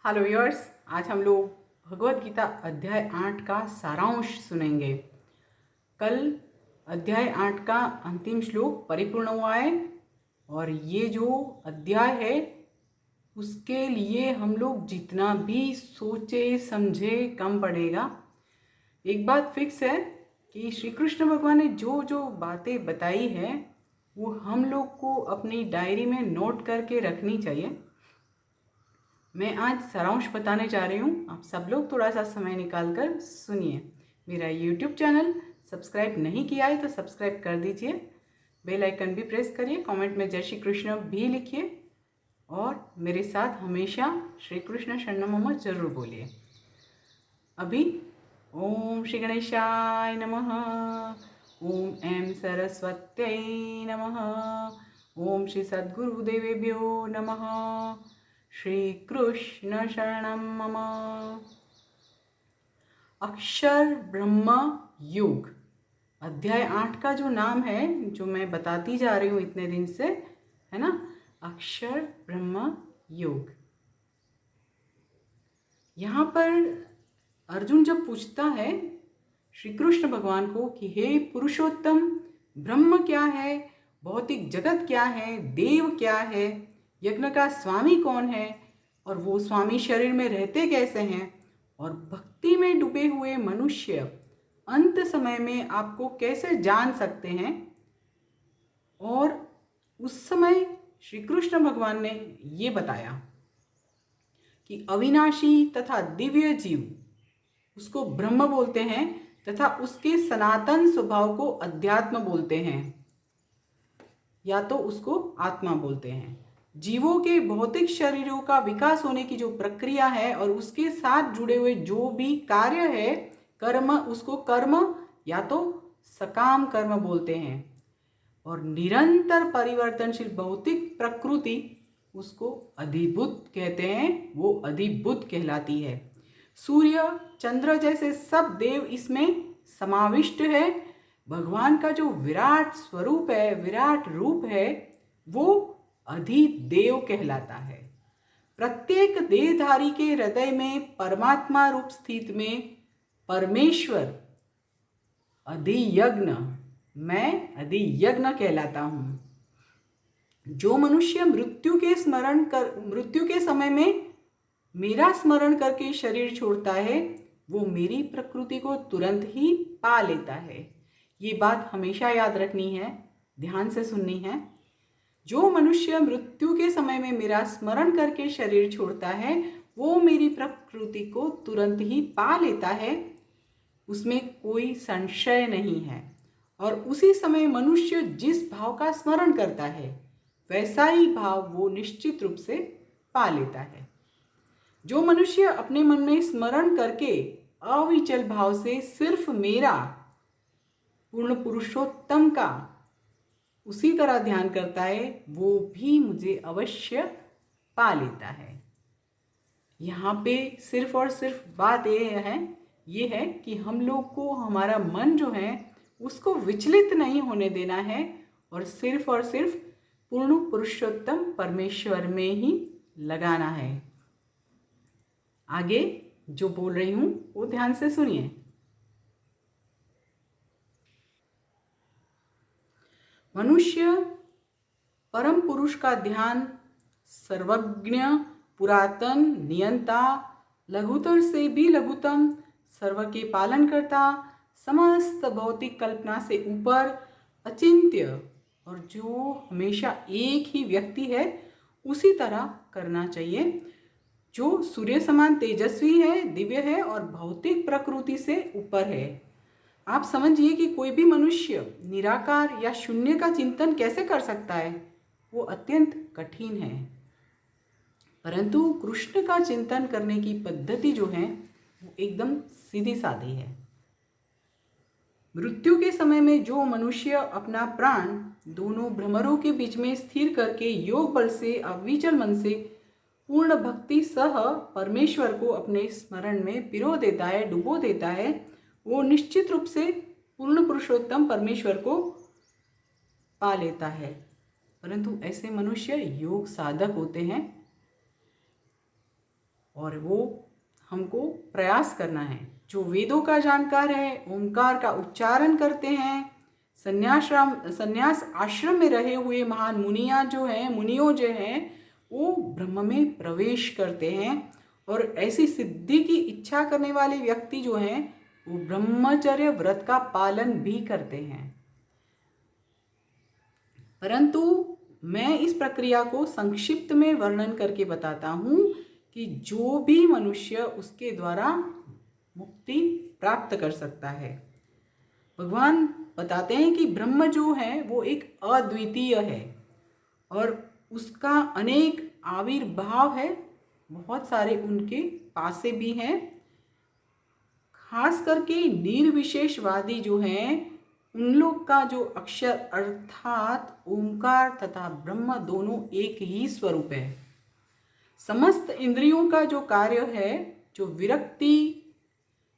Hello viewers, आज हम लोग भगवत गीता अध्याय 8 का सारांश सुनेंगे। कल अध्याय 8 का अंतिम श्लोक परिपूर्ण हुआ है और ये जो अध्याय है उसके लिए हम लोग जितना भी सोचे समझे कम पड़ेगा। एक बात फिक्स है कि श्री कृष्ण भगवान ने जो जो बातें बताई है वो हम लोग को अपनी डायरी में नोट करके रखनी चाहिए। मैं आज सारांश बताने जा रही हूँ, आप सब लोग थोड़ा सा समय निकाल कर सुनिए। मेरा यूट्यूब चैनल सब्सक्राइब नहीं किया है तो सब्सक्राइब कर दीजिए, बेल आइकन भी प्रेस करिए, कमेंट में जय श्री कृष्ण भी लिखिए और मेरे साथ हमेशा श्री कृष्ण शरणम मम जरूर बोलिए। अभी ओम श्री गणेशाय नमः, ओम ऐं सरस्वत्यै नमः, ओम श्री सद्गुरुदेवेभ्यो नमः, श्री कृष्ण शरणम मम। अक्षर ब्रह्म योग अध्याय 8 का जो नाम है, जो मैं बताती जा रही हूँ इतने दिन से, है ना, अक्षर ब्रह्म योग। यहाँ पर अर्जुन जब पूछता है श्री कृष्ण भगवान को कि हे पुरुषोत्तम, ब्रह्म क्या है, भौतिक जगत क्या है, देव क्या है, यज्ञ का स्वामी कौन है और वो स्वामी शरीर में रहते कैसे हैं, और भक्ति में डूबे हुए मनुष्य अंत समय में आपको कैसे जान सकते हैं। और उस समय श्री कृष्ण भगवान ने ये बताया कि अविनाशी तथा दिव्य जीव उसको ब्रह्म बोलते हैं तथा उसके सनातन स्वभाव को अध्यात्म बोलते हैं, या तो उसको आत्मा बोलते हैं। जीवों के भौतिक शरीरों का विकास होने की जो प्रक्रिया है और उसके साथ जुड़े हुए जो भी कार्य है, कर्म, उसको कर्म या तो सकाम कर्म बोलते हैं। और निरंतर परिवर्तनशील भौतिक प्रकृति उसको अधिभूत कहते हैं, वो अधिभूत कहलाती है। सूर्य चंद्र जैसे सब देव इसमें समाविष्ट है। भगवान का जो विराट स्वरूप है, विराट रूप है, वो अधिदेव कहलाता है। प्रत्येक देहधारी के हृदय में परमात्मा रूप स्थित में परमेश्वर अधियज्ञ, मैं अधियज्ञ कहलाता हूँ। जो मनुष्य मृत्यु के समय में मेरा स्मरण करके शरीर छोड़ता है, वो मेरी प्रकृति को तुरंत ही पा लेता है। ये बात हमेशा याद रखनी है, ध्यान से सुननी है। जो मनुष्य मृत्यु के समय में मेरा स्मरण करके शरीर छोड़ता है, वो मेरी प्रकृति को तुरंत ही पा लेता है, उसमें कोई संशय नहीं है। और उसी समय मनुष्य जिस भाव का स्मरण करता है वैसा ही भाव वो निश्चित रूप से पा लेता है। जो मनुष्य अपने मन में स्मरण करके अविचल भाव से सिर्फ मेरा पूर्ण पुरुषोत्तम का उसी तरह ध्यान करता है, वो भी मुझे अवश्य पा लेता है। यहाँ पे सिर्फ और सिर्फ बात ये है कि हम लोग को हमारा मन जो है उसको विचलित नहीं होने देना है और सिर्फ पूर्ण पुरुषोत्तम परमेश्वर में ही लगाना है। आगे जो बोल रही हूँ वो ध्यान से सुनिए। मनुष्य परम पुरुष का ध्यान सर्वज्ञ, पुरातन, नियंता, लघुतर से भी लघुतम, सर्व के पालन करता, समस्त भौतिक कल्पना से ऊपर, अचिंत्य और जो हमेशा एक ही व्यक्ति है उसी तरह करना चाहिए। जो सूर्य समान तेजस्वी है, दिव्य है और भौतिक प्रकृति से ऊपर है। आप समझिए कि कोई भी मनुष्य निराकार या शून्य का चिंतन कैसे कर सकता है, वो अत्यंत कठिन है। परंतु कृष्ण का चिंतन करने की पद्धति जो है वो एकदम सीधी सादी है। मृत्यु के समय में जो मनुष्य अपना प्राण दोनों भ्रमरों के बीच में स्थिर करके योग बल से अविचल मन से पूर्ण भक्ति सह परमेश्वर को अपने स्मरण में पिरो देता है, डुबो देता है, वो निश्चित रूप से पूर्ण पुरुषोत्तम परमेश्वर को पा लेता है। परंतु ऐसे मनुष्य योग साधक होते हैं और वो हमको प्रयास करना है। जो वेदों का जानकार है, ओंकार का उच्चारण करते हैं, संन्यास आश्रम में रहे हुए महान मुनियों जो हैं वो ब्रह्म में प्रवेश करते हैं। और ऐसी सिद्धि की इच्छा करने वाले व्यक्ति जो हैं वो ब्रह्मचर्य व्रत का पालन भी करते हैं। परंतु मैं इस प्रक्रिया को संक्षिप्त में वर्णन करके बताता हूँ कि जो भी मनुष्य उसके द्वारा मुक्ति प्राप्त कर सकता है। भगवान बताते हैं कि ब्रह्म जो है वो एक अद्वितीय है और उसका अनेक आविर्भाव है, बहुत सारे उनके पासे भी हैं। खास करके निर्विशेषवादी जो हैं उन लोग का जो अक्षर अर्थात ओंकार तथा ब्रह्म दोनों एक ही स्वरूप है। समस्त इंद्रियों का जो कार्य है, जो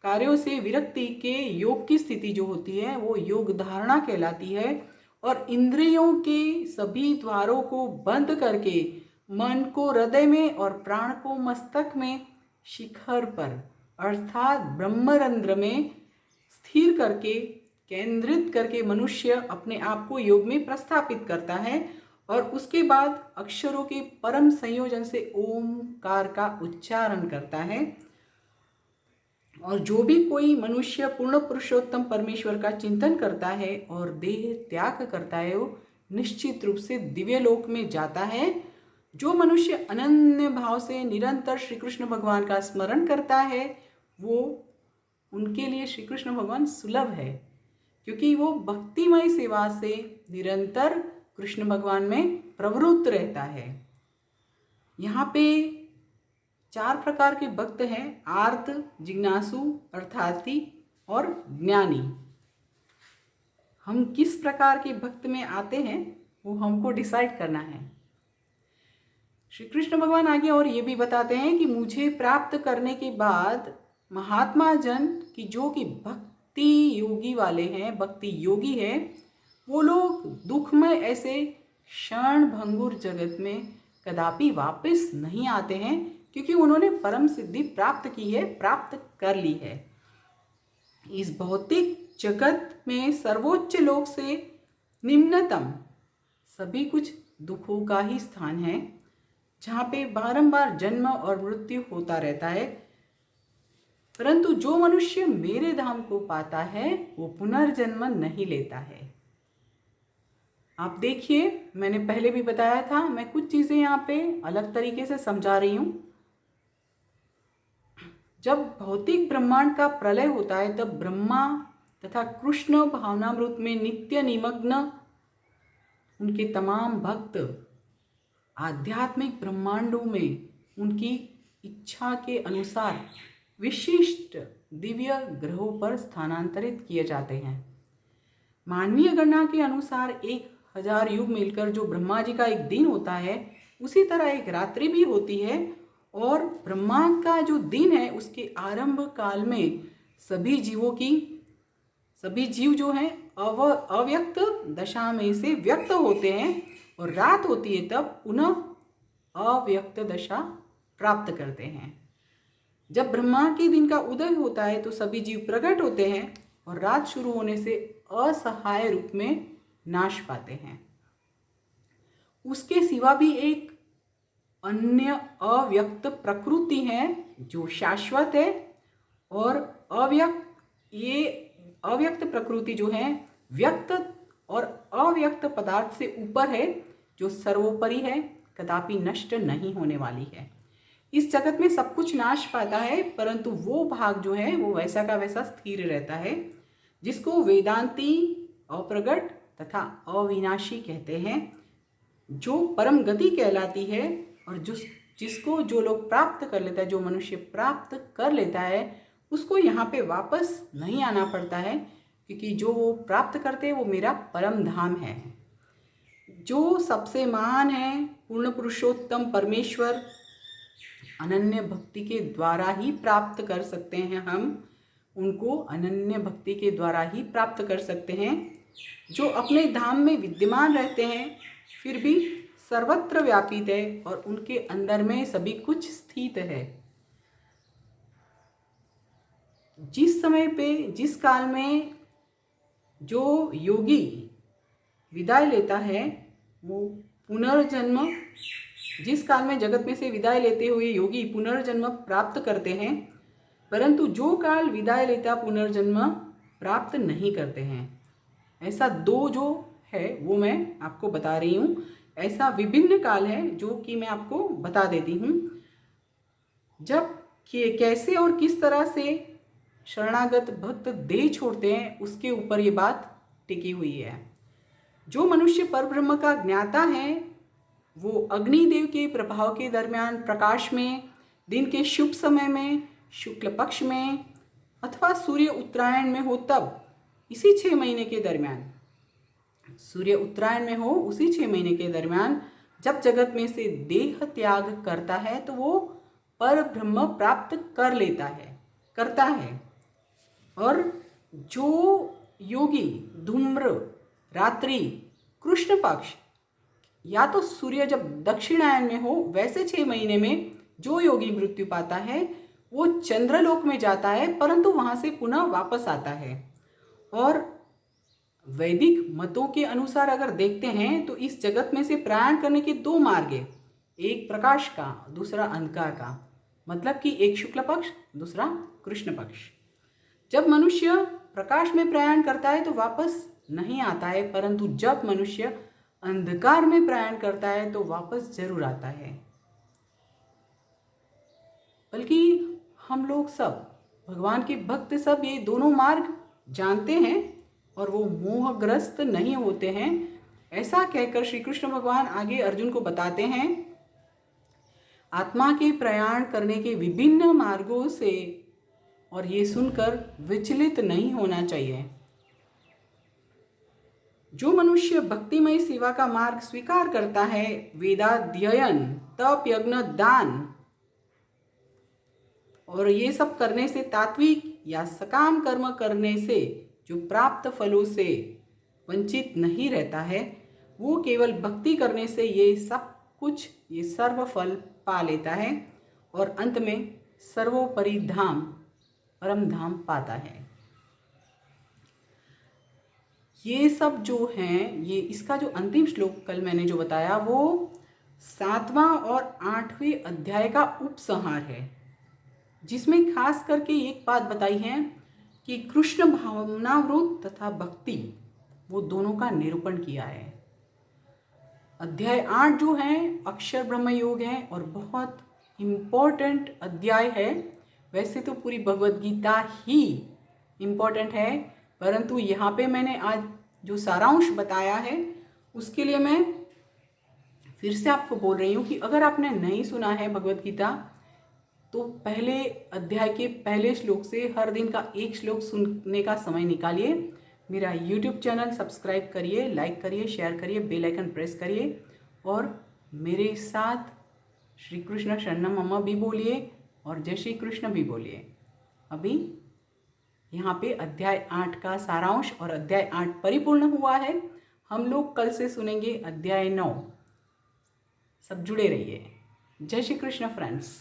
कार्यों से विरक्ति के योग की स्थिति जो होती है वो योग धारणा कहलाती है। और इंद्रियों के सभी द्वारों को बंद करके मन को हृदय में और प्राण को मस्तक में शिखर पर अर्थात ब्रह्मरंध्र में स्थिर करके केंद्रित करके मनुष्य अपने आप को योग में प्रस्थापित करता है और उसके बाद अक्षरों के परम संयोजन से ओमकार का उच्चारण करता है। और जो भी कोई मनुष्य पूर्ण पुरुषोत्तम परमेश्वर का चिंतन करता है और देह त्याग करता है वो निश्चित रूप से दिव्य लोक में जाता है। जो मनुष्य अनन्य भाव से निरंतर श्री कृष्ण भगवान का स्मरण करता है वो उनके लिए श्री कृष्ण भगवान सुलभ है, क्योंकि वो भक्तिमय सेवा से निरंतर कृष्ण भगवान में प्रवृत्त रहता है। यहाँ पे 4 प्रकार के भक्त हैं, आर्त, जिज्ञासु, अर्थार्थी और ज्ञानी। हम किस प्रकार के भक्त में आते हैं वो हमको डिसाइड करना है। श्री कृष्ण भगवान आगे और ये भी बताते हैं कि मुझे प्राप्त करने के बाद महात्मा जन की जो कि भक्ति योगी वाले हैं, भक्ति योगी है, वो लोग दुखमय ऐसे क्षण भंगुर जगत में कदापि वापस नहीं आते हैं, क्योंकि उन्होंने परम सिद्धि प्राप्त की है, प्राप्त कर ली है। इस भौतिक जगत में सर्वोच्च लोक से निम्नतम सभी कुछ दुखों का ही स्थान है, जहाँ पे बारंबार जन्म और मृत्यु होता रहता है। परंतु जो मनुष्य मेरे धाम को पाता है वो पुनर्जन्म नहीं लेता है। आप देखिए, मैंने पहले भी बताया था, मैं कुछ चीजें यहाँ पे अलग तरीके से समझा रही हूँ। जब भौतिक ब्रह्मांड का प्रलय होता है तब ब्रह्मा तथा कृष्ण भावनामृत में नित्य निमग्न उनके तमाम भक्त आध्यात्मिक ब्रह्मांडों में उनकी इच्छा के अनुसार विशिष्ट दिव्य ग्रहों पर स्थानांतरित किए जाते हैं। मानवीय गणना के अनुसार 1000 युग मिलकर जो ब्रह्मा जी का एक दिन होता है, उसी तरह एक रात्रि भी होती है। और ब्रह्मा का जो दिन है उसके आरंभ काल में सभी जीव जो हैं अव्यक्त दशा में से व्यक्त होते हैं और रात होती है तब पुनः अव्यक्त दशा प्राप्त करते हैं। जब ब्रह्मा के दिन का उदय होता है तो सभी जीव प्रकट होते हैं और रात शुरू होने से असहाय रूप में नाश पाते हैं। उसके सिवा भी एक अन्य अव्यक्त प्रकृति है जो शाश्वत है, और ये अव्यक्त प्रकृति जो है व्यक्त और अव्यक्त पदार्थ से ऊपर है, जो सर्वोपरि है, कदापि नष्ट नहीं होने वाली है। इस जगत में सब कुछ नाश पाता है, परंतु वो भाग जो है वो वैसा का वैसा स्थिर रहता है, जिसको वेदांती अप्रगट तथा अविनाशी कहते हैं, जो परम गति कहलाती है। और जिसको जो लोग प्राप्त कर लेता है, जो मनुष्य प्राप्त कर लेता है, उसको यहाँ पे वापस नहीं आना पड़ता है, क्योंकि जो वो प्राप्त करते हैं वो मेरा परम धाम है। जो सबसे महान है पूर्ण पुरुषोत्तम परमेश्वर, अनन्य भक्ति के द्वारा ही प्राप्त कर सकते हैं। हम उनको अनन्य भक्ति के द्वारा ही प्राप्त कर सकते हैं, जो अपने धाम में विद्यमान रहते हैं फिर भी सर्वत्र व्यापित है और उनके अंदर में सभी कुछ स्थित है। जिस समय पे, जिस काल में जो योगी विदाई लेता है वो पुनर्जन्म, जिस काल में जगत में से विदाई लेते हुए योगी पुनर्जन्म प्राप्त करते हैं, परंतु जो काल विदाई लेता पुनर्जन्म प्राप्त नहीं करते हैं। ऐसा दो जो है वो मैं आपको बता रही हूँ। ऐसा विभिन्न काल है जो कि मैं आपको बता देती हूँ। जब कैसे और किस तरह से शरणागत भक्त देह छोड़ते हैं उसके ऊपर ये बात टिकी हुई है। जो मनुष्य परब्रह्म का ज्ञाता है वो अग्निदेव के प्रभाव के दरमियान प्रकाश में, दिन के शुभ समय में, शुक्ल पक्ष में अथवा सूर्य उत्तरायण में हो तब, इसी 6 महीने के दरमियान, सूर्य उत्तरायण में हो उसी 6 महीने के दरमियान जब जगत में से देह त्याग करता है तो वो पर ब्रह्म प्राप्त कर लेता है, करता है। और जो योगी धूम्र रात्रि कृष्ण पक्ष या तो सूर्य जब दक्षिणायन में हो वैसे 6 महीने में जो योगी मृत्यु पाता है वो चंद्रलोक में जाता है, परंतु वहां से पुनः वापस आता है। और वैदिक मतों के अनुसार अगर देखते हैं तो इस जगत में से प्रयाण करने के 2 मार्ग हैं, एक प्रकाश का, दूसरा अंधकार का। मतलब कि एक शुक्ल पक्ष, दूसरा कृष्ण पक्ष। जब मनुष्य प्रकाश में प्रयाण करता है तो वापस नहीं आता है, परंतु जब मनुष्य अंधकार में प्रयाण करता है तो वापस जरूर आता है। बल्कि हम लोग सब, भगवान के भक्त सब ये दोनों मार्ग जानते हैं और वो मोहग्रस्त नहीं होते हैं। ऐसा कहकर श्री कृष्ण भगवान आगे अर्जुन को बताते हैं, आत्मा के प्रयाण करने के विभिन्न मार्गों से, और ये सुनकर विचलित नहीं होना चाहिए। जो मनुष्य भक्तिमय सेवा का मार्ग स्वीकार करता है, वेदाध्ययन, तप, यज्ञ, दान और ये सब करने से, तात्विक या सकाम कर्म करने से जो प्राप्त फलों से वंचित नहीं रहता है, वो केवल भक्ति करने से ये सब कुछ, ये सर्व फल पा लेता है और अंत में सर्वोपरि धाम, परम धाम पाता है। ये सब जो हैं, ये इसका जो अंतिम श्लोक कल मैंने जो बताया वो 7वां और 8वें अध्याय का उपसंहार है, जिसमें खास करके एक बात बताई है कि कृष्ण भावनावृत तथा भक्ति, वो दोनों का निरूपण किया है। अध्याय 8 जो है अक्षर ब्रह्म योग है और बहुत इम्पोर्टेंट अध्याय है। वैसे तो पूरी भगवद गीता ही इम्पोर्टेंट है, परंतु यहाँ पे मैंने आज जो सारांश बताया है उसके लिए मैं फिर से आपको बोल रही हूँ कि अगर आपने नहीं सुना है भगवद गीता तो पहले अध्याय के पहले श्लोक से हर दिन का एक श्लोक सुनने का समय निकालिए। मेरा YouTube चैनल सब्सक्राइब करिए, लाइक करिए, शेयर करिए, बेल आइकन प्रेस करिए और मेरे साथ श्री कृष्ण शरणम मम भी बोलिए और जय श्री कृष्ण भी बोलिए। अभी यहाँ पे अध्याय 8 का सारांश और अध्याय 8 परिपूर्ण हुआ है। हम लोग कल से सुनेंगे अध्याय 9। सब जुड़े रहिए। जय श्री कृष्ण फ्रेंड्स।